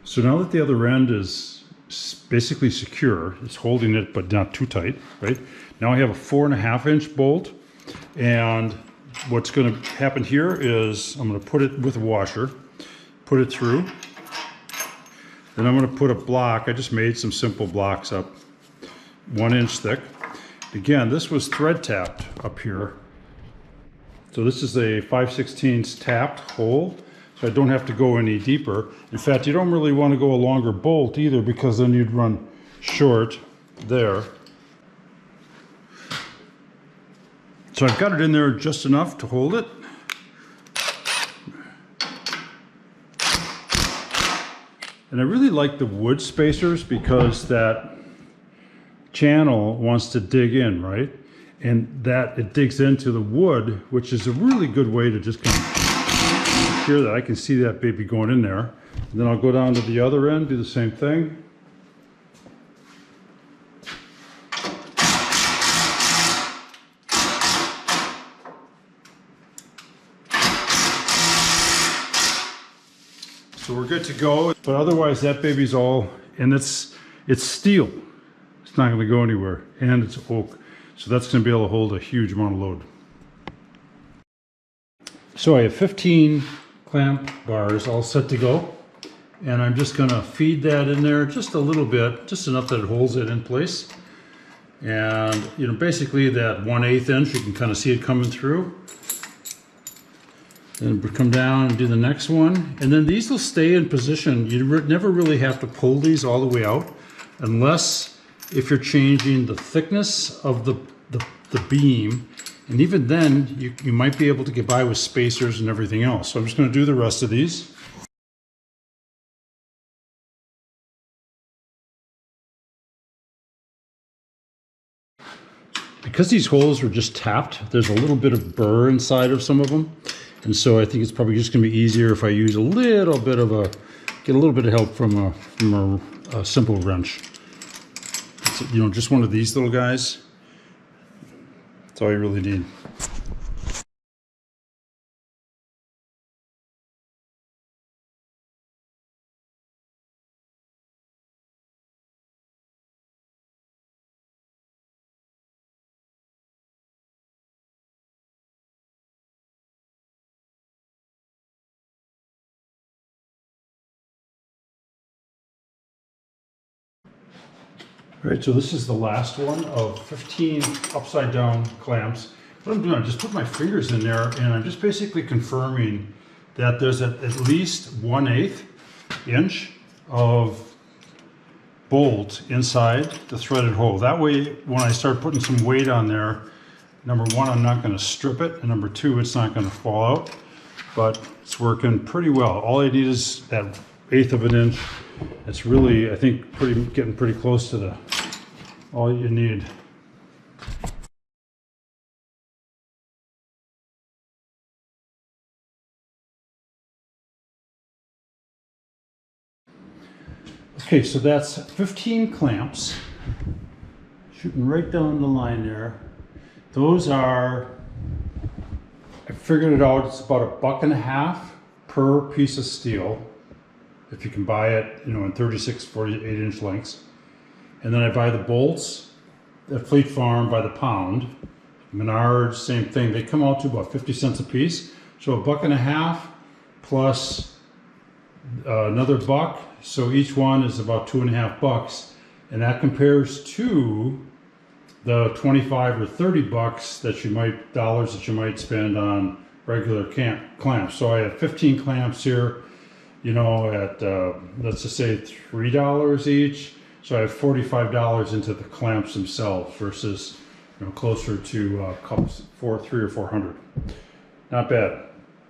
So now that the other end is basically secure, it's holding it but not too tight, right? Now I have a 4.5 inch bolt, and what's going to happen here is I'm going to put it with a washer, put it through, then I'm going to put a block. I just made some simple blocks up 1 inch thick. Again, this was thread tapped up here. So this is a 5/16 tapped hole, so I don't have to go any deeper. In fact, you don't really want to go a longer bolt either, because then you'd run short there. So I've got it in there just enough to hold it. And I really like the wood spacers because that channel wants to dig in, right? And that it digs into the wood, which is a really good way to just kind of hear that. I can see that baby going in there. And then I'll go down to the other end, do the same thing. So we're good to go. But otherwise that baby's all, and it's steel. It's not going to go anywhere, and it's oak. So that's going to be able to hold a huge amount of load. So I have 15 clamp bars all set to go, and I'm just going to feed that in there just a little bit, just enough that it holds it in place. And you know, basically that 1/8 inch, you can kind of see it coming through. Then come down and do the next one, and then these will stay in position. You never really have to pull these all the way out, unless if you're changing the thickness of the beam, and even then you might be able to get by with spacers and everything else. So I'm just going to do the rest of these. Because these holes were just tapped, there's a little bit of burr inside of some of them, and so I think it's probably just going to be easier if I use a little bit of get a little bit of help from a simple wrench. You know, just one of these little guys. That's all you really need. All right, so this is the last one of 15 upside down clamps. What I'm doing, I just put my fingers in there, and I'm just basically confirming that there's at least 1/8 inch of bolt inside the threaded hole. That way, when I start putting some weight on there, number one, I'm not going to strip it, and number two, it's not going to fall out. But it's working pretty well. All I need is that 1/8 of an inch. It's really, I think, getting pretty close to all you need. Okay, so that's 15 clamps, shooting right down the line there. Those are, I figured it out, it's about $1.50 per piece of steel, if you can buy it, you know, in 36, 48 inch lengths. And then I buy the bolts at Fleet Farm by the pound. Menards, same thing. They come out to about 50 cents a piece. So $1.50 plus another $1. So each one is about $2.50, and that compares to the 25 or 30 bucks that you might spend on regular clamps. So I have 15 clamps here, you know, at let's just say $3 each. So I have $45 into the clamps themselves versus, you know, closer to $300 or $400. Not bad.